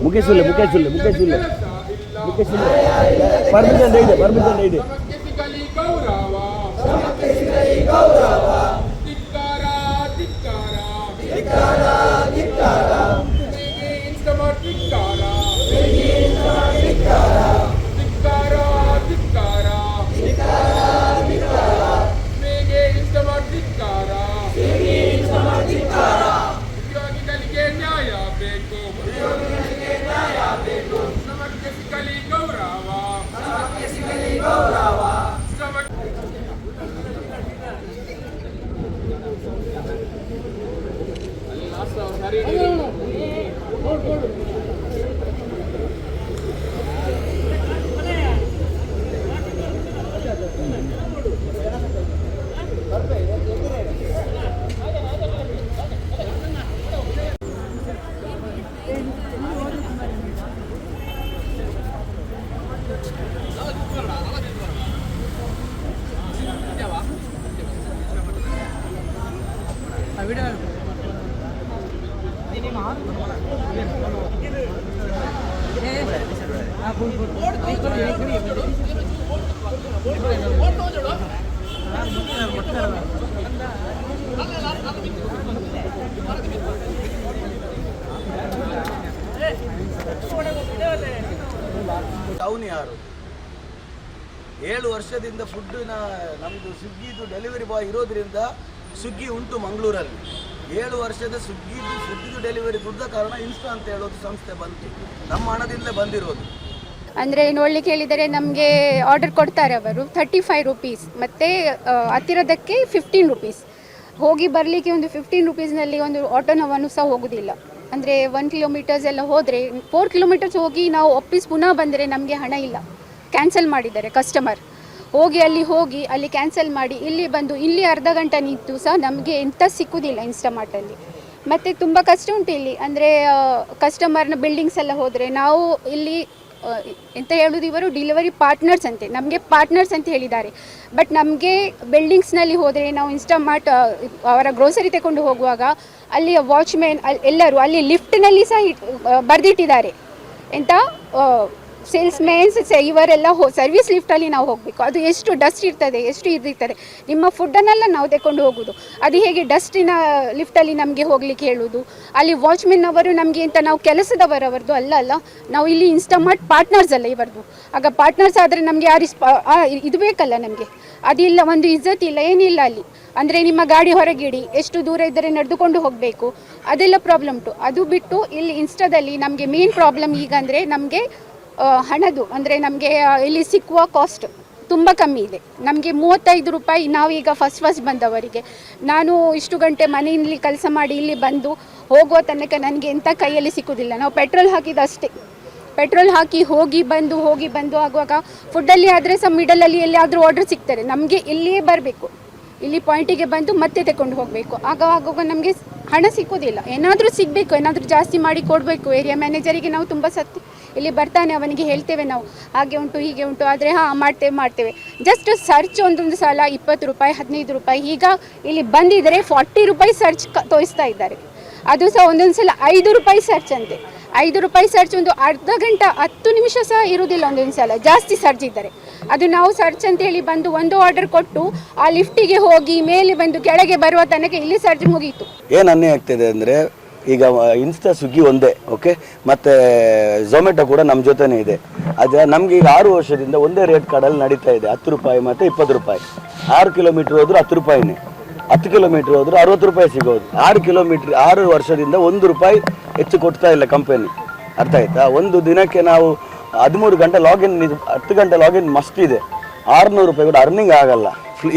ಮುಗಿಸಿಲ್ಲ permission ಇದೆ ಮುಗಿಸಿಲ್ಲ permission ಇದೆ town ಯಾರು 7 ವರ್ಷದಿಂದ ಫುಡ್ಡಿನ ನಮ್ಮದು ಸ್ವಿಗ್ಗಿದು ಡೆಲಿವರಿ ಬಾಯ್ ಇರೋದ್ರಿಂದ ಸ್ವಿಗ್ಗಿ ಉಂಟು ಮಂಗಳೂರಲ್ಲಿ. 7 ವರ್ಷದ ಸ್ವಿಗ್ಗಿದು ಫುಡ್ಡಿದು ಡೆಲಿವರಿ ದುಡ್ಡ ಕಾರಣ ಇನ್ಸ್ಟಾ ಅಂತ ಹೇಳೋದು ಸಂಸ್ಥೆ ಬಂತು, ನಮ್ಮ ಹಣದಿಂದಲೇ ಬಂದಿರೋದು. ಅಂದರೆ ನೋಡ್ಲಿಕ್ಕೆ ಹೇಳಿದರೆ ನಮಗೆ ಆರ್ಡರ್ ಕೊಡ್ತಾರೆ ಅವರು 35 ರೂಪೀಸ್ ಮತ್ತು ಹತ್ತಿರದಕ್ಕೆ 15 ರೂಪೀಸ್. ಹೋಗಿ ಬರಲಿಕ್ಕೆ ಒಂದು 15 ರುಪೀಸ್ನಲ್ಲಿ ಒಂದು ಆಟೋನವನ್ನು ಸಹ ಹೋಗೋದಿಲ್ಲ. ಅಂದರೆ 1 ಕಿಲೋಮೀಟರ್ಸ್ ಎಲ್ಲ ಹೋದರೆ 4 ಕಿಲೋಮೀಟರ್ಸ್ ಹೋಗಿ ನಾವು ವಾಪಸ್ ಪುನಃ ಬಂದರೆ ನಮಗೆ ಹಣ ಇಲ್ಲ. ಕ್ಯಾನ್ಸಲ್ ಮಾಡಿದ್ದಾರೆ ಕಸ್ಟಮರ್. ಹೋಗಿ ಅಲ್ಲಿ ಕ್ಯಾನ್ಸಲ್ ಮಾಡಿ ಇಲ್ಲಿ ಬಂದು ಇಲ್ಲಿ ಅರ್ಧ ಗಂಟೆ ನಿಂತು ಸಹ ನಮಗೆ ಎಂಥ ಸಿಕ್ಕುವುದಿಲ್ಲ ಇನ್ಸ್ಟಾಮಾರ್ಟಲ್ಲಿ. ಮತ್ತು ತುಂಬ ಕಷ್ಟ ಉಂಟು ಇಲ್ಲಿ. ಅಂದರೆ ಕಸ್ಟಮರ್ನ ಬಿಲ್ಡಿಂಗ್ಸ್ ಎಲ್ಲ ಹೋದರೆ ನಾವು ಇಲ್ಲಿ ಎಂತ ಹೇಳೋದು, ಇವರು ಡೆಲಿವರಿ ಪಾರ್ಟ್ನರ್ಸ್ ಅಂತೆ, ನಮಗೆ ಪಾರ್ಟ್ನರ್ಸ್ ಅಂತ ಹೇಳಿದ್ದಾರೆ. ಬಟ್ ನಮಗೆ ಬಿಲ್ಡಿಂಗ್ಸ್ನಲ್ಲಿ ಹೋದರೆ ನಾವು ಇನ್ಸ್ಟಾಮಾರ್ಟ್ ಅವರ ಗ್ರೋಸರಿ ತಗೊಂಡು ಹೋಗುವಾಗ ಅಲ್ಲಿ ವಾಚ್ಮೆನ್ ಎಲ್ಲರೂ ಅಲ್ಲಿ ಲಿಫ್ಟ್ನಲ್ಲಿ ಸಹ ಬರೆದಿಟ್ಟಿದ್ದಾರೆ ಎಂತ ಸೇಲ್ಸ್ಮೆನ್ಸ್ ಇವರೆಲ್ಲ ಸರ್ವಿಸ್ ಲಿಫ್ಟಲ್ಲಿ ನಾವು ಹೋಗಬೇಕು. ಅದು ಎಷ್ಟು ಡಸ್ಟ್ ಇರ್ತದೆ, ಎಷ್ಟು ಇದಿರ್ತದೆ. ನಿಮ್ಮ ಫುಡ್ಡನ್ನೆಲ್ಲ ನಾವು ತಗೊಂಡು ಹೋಗೋದು, ಅದು ಹೇಗೆ ಡಸ್ಟಿನ ಲಿಫ್ಟಲ್ಲಿ ನಮಗೆ ಹೋಗ್ಲಿಕ್ಕೆ ಹೇಳೋದು. ಅಲ್ಲಿ ವಾಚ್ಮೆನ್ ಅವರು ನಮಗೆ ಅಂತ ನಾವು ಕೆಲಸದವರವರದು ಅಲ್ಲ, ನಾವು ಇಲ್ಲಿ ಇನ್ಸ್ಟಾಮಾರ್ಟ್ ಪಾರ್ಟ್ನರ್ಸ್ ಅಲ್ಲ ಇವರದು. ಆಗ ಪಾರ್ಟ್ನರ್ಸ್ ಆದರೆ ನಮಗೆ ಇದು ಬೇಕಲ್ಲ ನಮಗೆ. ಅದಿಲ್ಲ, ಒಂದು ಇಜ್ಜತ್ ಇಲ್ಲ, ಏನಿಲ್ಲ ಅಲ್ಲಿ. ಅಂದರೆ ನಿಮ್ಮ ಗಾಡಿ ಹೊರಗಿಡಿ, ಎಷ್ಟು ದೂರ ಇದ್ದರೆ ನಡೆದುಕೊಂಡು ಹೋಗಬೇಕು, ಅದೆಲ್ಲ ಪ್ರಾಬ್ಲಮ್ ಉಂಟು. ಅದು ಬಿಟ್ಟು ಇಲ್ಲಿ ಇನ್ಸ್ಟಾದಲ್ಲಿ ನಮಗೆ ಮೇನ್ ಪ್ರಾಬ್ಲಮ್ ಈಗ ಅಂದರೆ ನಮಗೆ ಹಣದು. ಅಂದರೆ ನಮಗೆ ಇಲ್ಲಿ ಸಿಕ್ಕುವ ಕಾಸ್ಟ್ ತುಂಬ ಕಮ್ಮಿ ಇದೆ. ನಮಗೆ 35 ರೂಪಾಯಿ. ನಾವೀಗ ಫಸ್ಟ್ ಬಂದವರಿಗೆ ನಾನು ಇಷ್ಟು ಗಂಟೆ ಮನೆಯಲ್ಲಿ ಕೆಲಸ ಮಾಡಿ ಇಲ್ಲಿ ಬಂದು ಹೋಗುವ ತನಕ ನನಗೆ ಎಂಥ ಕೈಯಲ್ಲಿ ಸಿಕ್ಕುವುದಿಲ್ಲ. ನಾವು ಪೆಟ್ರೋಲ್ ಹಾಕಿದಷ್ಟೇ. ಪೆಟ್ರೋಲ್ ಹಾಕಿ ಹೋಗಿ ಬಂದು ಆಗುವಾಗ ಫುಡ್ಡಲ್ಲಿ ಆದರೆ ಸಹ ಮಿಡಲಲ್ಲಿ ಎಲ್ಲಿಯಾದರೂ ಆರ್ಡ್ರ್ ಸಿಗ್ತಾರೆ. ನಮಗೆ ಇಲ್ಲಿಯೇ ಬರಬೇಕು, ಇಲ್ಲಿ ಪಾಯಿಂಟಿಗೆ ಬಂದು ಮತ್ತೆ ತಗೊಂಡು ಹೋಗಬೇಕು. ಆಗುವಾಗ ನಮಗೆ ಹಣ ಸಿಕ್ಕೋದಿಲ್ಲ. ಏನಾದರೂ ಸಿಗಬೇಕು, ಏನಾದರೂ ಜಾಸ್ತಿ ಮಾಡಿ ಕೊಡಬೇಕು. ಏರಿಯಾ ಮ್ಯಾನೇಜರಿಗೆ ನಾವು ತುಂಬ ಸತ್ತು ಇಲ್ಲಿ ಬರ್ತಾನೆ, ಅವನಿಗೆ ಹೇಳ್ತೇವೆ ನಾವು ಹಾಗೆ ಉಂಟು ಹೀಗೆ ಉಂಟು, ಆದರೆ ಮಾಡ್ತೇವೆ. ಜಸ್ಟ್ ಸರ್ಚ್ ಒಂದೊಂದು ಸಲ 20 ರೂಪಾಯಿ 15 ರೂಪಾಯಿ. ಈಗ ಇಲ್ಲಿ ಬಂದಿದ್ದರೆ 40 ರೂಪಾಯಿ ಸರ್ಚ್ ತೋರಿಸ್ತಾ ಇದ್ದಾರೆ. ಅದು ಸಹ ಒಂದೊಂದು ಸಲ 5 ರೂಪಾಯಿ ಸರ್ಚ್ ಅಂತೆ. 5 ರೂಪಾಯಿ ಸರ್ಚ್ ಒಂದು ಅರ್ಧ ಗಂಟೆ 10 ನಿಮಿಷ ಸಹ ಇರುವುದಿಲ್ಲ ಒಂದೊಂದು ಸಲ, ಜಾಸ್ತಿ ಸರ್ಚ್ ಇದ್ದಾರೆ. ಅದು ನಾವು ಸರ್ಚ್ ಅಂತೇಳಿ ಬಂದು ಒಂದು ಆರ್ಡರ್ ಕೊಟ್ಟು ಆ ಲಿಫ್ಟಿಗೆ ಹೋಗಿ ಮೇಲೆ ಬಂದು ಕೆಳಗೆ ಬರುವ ತನಕ ಇಲ್ಲಿ ಸರ್ಚ್ ಮುಗೀತು. ಏನು ಅನ್ಯಾಯ ಆಗ್ತಿದೆ ಅಂದರೆ ಈಗ ಇನ್ಸ್ಟಾ ಸ್ವಿಗ್ಗಿ ಒಂದೇ ಓಕೆ, ಮತ್ತು ಝೊಮ್ಯಾಟೊ ಕೂಡ ನಮ್ಮ ಜೊತೆನೇ ಇದೆ. ಅದು ನಮಗೆ ಈಗ 6 ವರ್ಷದಿಂದ ಒಂದೇ ರೇಟ್ ಕಾರ್ಡಲ್ಲಿ ನಡೀತಾ ಇದೆ, 10 ರೂಪಾಯಿ ಮತ್ತು 20 ರೂಪಾಯಿ. 6 ಕಿಲೋಮೀಟ್ರ್ ಹೋದರೂ 10 ರೂಪಾಯಿನೇ, 10 ಕಿಲೋಮೀಟ್ರ್ ಹೋದರೂ 60 ರೂಪಾಯಿ ಸಿಗೋದು. 6 ವರ್ಷದಿಂದ 1 ರೂಪಾಯಿ ಹೆಚ್ಚು ಕೊಡ್ತಾ ಇಲ್ಲ ಕಂಪನಿ. ಅರ್ಥ ಆಯ್ತಾ? ಒಂದು ದಿನಕ್ಕೆ ನಾವು 13 ಗಂಟೆ ಲಾಗಿನ್, 10 ಗಂಟೆ ಲಾಗಿನ್ ಮಸ್ಟ್ ಇದೆ. 600 ರೂಪಾಯಿ ಕೂಡ ಅರ್ನಿಂಗ್ ಆಗಲ್ಲ.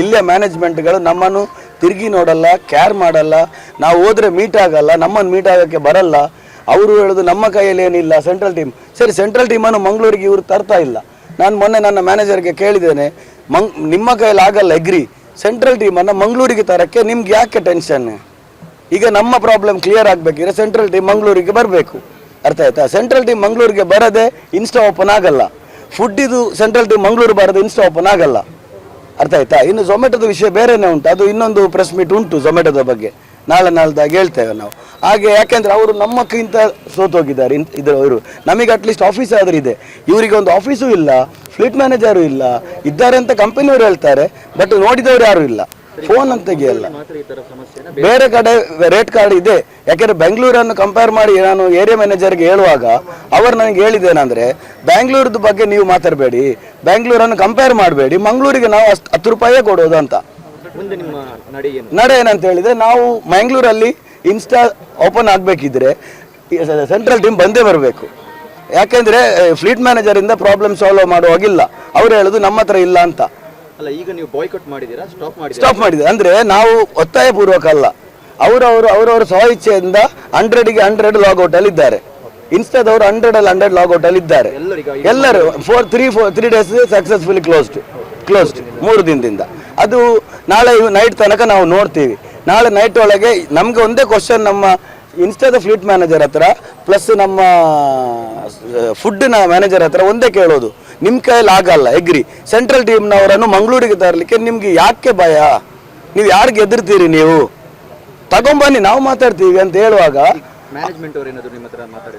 ಇಲ್ಲೇ ಮ್ಯಾನೇಜ್ಮೆಂಟ್ಗಳು ನಮ್ಮನ್ನು ತಿರುಗಿ ನೋಡಲ್ಲ, ಕೇರ್ ಮಾಡಲ್ಲ. ನಾವು ಹೋದರೆ ಮೀಟ್ ಆಗಲ್ಲ, ನಮ್ಮನ್ನು ಮೀಟ್ ಆಗೋಕ್ಕೆ ಬರಲ್ಲ. ಅವರು ಹೇಳೋದು ನಮ್ಮ ಕೈಯಲ್ಲಿ ಏನಿಲ್ಲ, ಸೆಂಟ್ರಲ್ ಟೀಮ್. ಸರಿ, ಸೆಂಟ್ರಲ್ ಟೀಮನ್ನು ಮಂಗಳೂರಿಗೆ ಇವರು ತರ್ತಾ ಇಲ್ಲ. ನಾನು ಮೊನ್ನೆ ನನ್ನ ಮ್ಯಾನೇಜರ್ಗೆ ಕೇಳಿದ್ದೇನೆ, ನಿಮ್ಮ ಕೈಯಲ್ಲಿ ಆಗಲ್ಲ ಎಗ್ರಿ, ಸೆಂಟ್ರಲ್ ಟೀಮನ್ನು ಮಂಗಳೂರಿಗೆ ತರೋಕ್ಕೆ ನಿಮ್ಗೆ ಯಾಕೆ ಟೆನ್ಷನ್? ಈಗ ನಮ್ಮ ಪ್ರಾಬ್ಲಮ್ ಕ್ಲಿಯರ್ ಆಗಬೇಕಿದ್ರೆ ಸೆಂಟ್ರಲ್ ಟೀಮ್ ಮಂಗಳೂರಿಗೆ ಬರಬೇಕು. ಅರ್ಥ ಆಯ್ತಾ? ಸೆಂಟ್ರಲ್ ಟೀಮ್ ಮಂಗಳೂರಿಗೆ ಬರದೆ ಇನ್ಸ್ಟಾ ಓಪನ್ ಆಗಲ್ಲ. ಫುಡ್ಡಿದು ಸೆಂಟ್ರಲ್ ಟೀಮ್ ಮಂಗಳೂರು ಬರದೆ ಇನ್ಸ್ಟಾ ಓಪನ್ ಆಗಲ್ಲ. ಅರ್ಥ ಆಯ್ತಾ? ಇನ್ನು ಝೊಮ್ಯಾಟೊದ ವಿಷಯ ಬೇರೆನೇ ಉಂಟು, ಅದು ಇನ್ನೊಂದು ಪ್ರೆಸ್ ಮೀಟ್ ಉಂಟು ಝೊಮ್ಯಾಟೊದ ಬಗ್ಗೆ, ನಾಳ್ದಾಗ ಹೇಳ್ತೇವೆ ನಾವು. ಹಾಗೆ ಯಾಕೆಂದರೆ ಅವರು ನಮ್ಮಕ್ಕಿಂತ ಸೋತೋಗಿದ್ದಾರೆ ಇವರು. ನಮಗೆ ಅಟ್ಲೀಸ್ಟ್ ಆಫೀಸ್ ಆದರೂ ಇದೆ, ಇವರಿಗೆ ಒಂದು ಆಫೀಸು ಇಲ್ಲ, ಫ್ಲೀಟ್ ಮ್ಯಾನೇಜರು ಇಲ್ಲ. ಇದ್ದಾರೆ ಅಂತ ಕಂಪನಿಯವರು ಹೇಳ್ತಾರೆ, ಬಟ್ ನೋಡಿದವರು ಯಾರು ಇಲ್ಲ. ಫೋನ್ ಅಂತ ತೆಗಿಯಲ್ಲ. ಬೇರೆ ಕಡೆ ರೇಟ್ ಕಾರ್ಡ್ ಇದೆ. ಯಾಕೆಂದರೆ ಬೆಂಗಳೂರನ್ನು ಕಂಪೇರ್ ಮಾಡಿ ನಾನು ಏರಿಯಾ ಮ್ಯಾನೇಜರ್ಗೆ ಹೇಳುವಾಗ ಅವರು ನನಗೆ ಹೇಳಿದ್ದೇನೆಂದರೆ, ಬೆಂಗಳೂರದ ಬಗ್ಗೆ ನೀವು ಮಾತಾಡಬೇಡಿ, ಬೆಂಗಳೂರನ್ನು ಕಂಪೇರ್ ಮಾಡಬೇಡಿ, ಮಂಗಳೂರಿಗೆ ನಾವು 10 ರೂಪಾಯೇ ಕೊಡೋದು ಅಂತ. ನಡೆ ಏನಂತ ಹೇಳಿದರೆ, ನಾವು ಮಂಗಳೂರಲ್ಲಿ ಇನ್ಸ್ಟಾ ಓಪನ್ ಆಗಬೇಕಿದ್ರೆ ಸೆಂಟ್ರಲ್ ಟೀಮ್ ಬಂದೇ ಬರಬೇಕು. ಯಾಕೆಂದರೆ ಫ್ಲೀಟ್ ಮ್ಯಾನೇಜರಿಂದ ಪ್ರಾಬ್ಲಮ್ ಸಾಲ್ವ್ ಮಾಡುವಾಗಿಲ್ಲ. ಅವರು ಹೇಳೋದು ನಮ್ಮ ಹತ್ರ ಇಲ್ಲ ಅಂತ. ಈಗ ನೀವು ಬಾಯ್ಕಾಟ್ ಮಾಡಿದ್ದೀರಾ, ಸ್ಟಾಪ್ ಮಾಡಿದ್ದೀರಾ ಅಂದರೆ ನಾವು ಒತ್ತಾಯಪೂರ್ವಕ ಅಲ್ಲ. ಅವರವರ ಸ್ವಇಚ್ಛೆಯಿಂದ 100ಗೆ 100 ಲಾಗೌಟ್ ಅಲ್ಲಿ ಇದ್ದಾರೆ. ಇನ್ಸ್ಟಾದವರು 100 ಅಲ್ಲಿ 100 ಲಾಗೌಟ್ ಅಲ್ಲಿ ಇದ್ದಾರೆ. ಎಲ್ಲರೂ 3 ಡೇಸ್ ಸಕ್ಸಸ್ಫುಲಿ ಕ್ಲೋಸ್ಡ್ 3 ದಿನದಿಂದ. ಅದು ನಾಳೆ ನೈಟ್ ತನಕ ನಾವು ನೋಡ್ತೀವಿ. ನಾಳೆ ನೈಟ್ ಒಳಗೆ ನಮ್ಗೆ ಒಂದೇ ಕ್ವಶನ್ ನಮ್ಮ ಇನ್ಸ್ಟಾದ ಫ್ಲೀಟ್ ಮ್ಯಾನೇಜರ್ ಹತ್ರ ಪ್ಲಸ್ ನಮ್ಮ ಫುಡ್ನ ಮ್ಯಾನೇಜರ್ ಹತ್ರ ಒಂದೇ ಕೇಳೋದು, ನಿಮ್ಮ ಕೈಯಲ್ಲಿ ಆಗಲ್ಲ ಎಗ್ರಿ, ಸೆಂಟ್ರಲ್ ಟೀಮ್ನವರನ್ನು ಮಂಗಳೂರಿಗೆ ತರಲಿಕ್ಕೆ ನಿಮ್ಗೆ ಯಾಕೆ ಭಯ? ನೀವು ಯಾರಿಗೆ ಎದುರ್ತೀರಿ? ನೀವು ತಗೊಂಬನ್ನಿ, ನಾವು ಮಾತಾಡ್ತೀವಿ ಅಂತ ಹೇಳುವಾಗ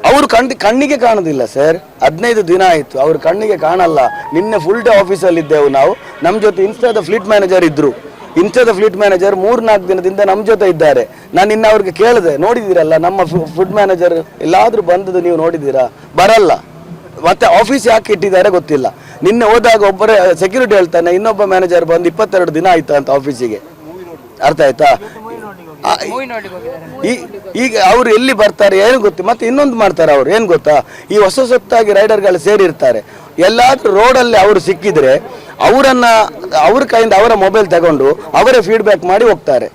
ಅವರು ಕಣ್ಣಿಗೆ ಕಾಣೋದಿಲ್ಲ ಸರ್. 15 ದಿನ ಆಯಿತು, ಅವ್ರ ಕಣ್ಣಿಗೆ ಕಾಣಲ್ಲ. ನಿನ್ನೆ ಫುಲ್ ಡೇ ಆಫೀಸಲ್ಲಿ ಇದ್ದೆವು ನಾವು. ನಮ್ಮ ಜೊತೆ ಇನ್ಸ್ಟಾದ ಫ್ಲೀಟ್ ಮ್ಯಾನೇಜರ್ ಇದ್ರು. ಇನ್ಸ್ಟಾದ ಫ್ಲೀಟ್ ಮ್ಯಾನೇಜರ್ 3-4 ದಿನದಿಂದ ನಮ್ಮ ಜೊತೆ ಇದ್ದಾರೆ. ನಾನು ಇನ್ನು ಅವ್ರಿಗೆ ಕೇಳಿದೆ, ನೋಡಿದ್ದೀರಲ್ಲ ನಮ್ಮ ಫುಡ್ ಮ್ಯಾನೇಜರ್ ಎಲ್ಲಾದರೂ ಬಂದದ್ದು ನೀವು ನೋಡಿದ್ದೀರಾ? ಬರಲ್ಲ. ಮತ್ತೆ ಆಫೀಸ್ ಯಾಕೆ ಇಟ್ಟಿದ್ದಾರೆ ಗೊತ್ತಿಲ್ಲ. ನಿನ್ನೆ ಹೋದಾಗ ಒಬ್ಬರೇ ಸೆಕ್ಯೂರಿಟಿ ಹೇಳ್ತಾನೆ, ಇನ್ನೊಬ್ಬ ಮ್ಯಾನೇಜರ್ ಬಂದು 22 ದಿನ ಆಯ್ತಾ ಅಂತ ಆಫೀಸಿಗೆ. ಅರ್ಥ ಆಯ್ತಾ? ಈಗ ಅವರು ಎಲ್ಲಿ ಬರ್ತಾರೆ ಏನು ಗೊತ್ತು. ಮತ್ತೆ ಇನ್ನೊಂದು ಮಾಡ್ತಾರೆ ಅವರು, ಏನು ಗೊತ್ತಾ, ಈ ಹೊಸತಾಗಿ ರೈಡರ್ಗಳು ಸೇರಿರ್ತಾರೆ. ಎಲ್ಲಾದ್ರೂ ರೋಡಲ್ಲಿ ಅವರು ಸಿಕ್ಕಿದ್ರೆ ಅವ್ರ ಕೈಯಿಂದ ಅವರ ಮೊಬೈಲ್ ತಗೊಂಡು ಅವರೇ ಫೀಡ್ಬ್ಯಾಕ್ ಮಾಡಿ ಹೋಗ್ತಾರೆ.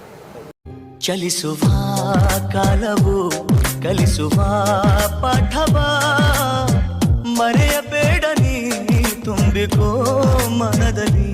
ಚಲಿಸುವ ಕಾಲವು ಕಲಿಸುವ ಪಾಠವ ಮರೆಯಬೇಡ ನೀ ತುಂಬಿಕೋ ಮನದಲ್ಲಿ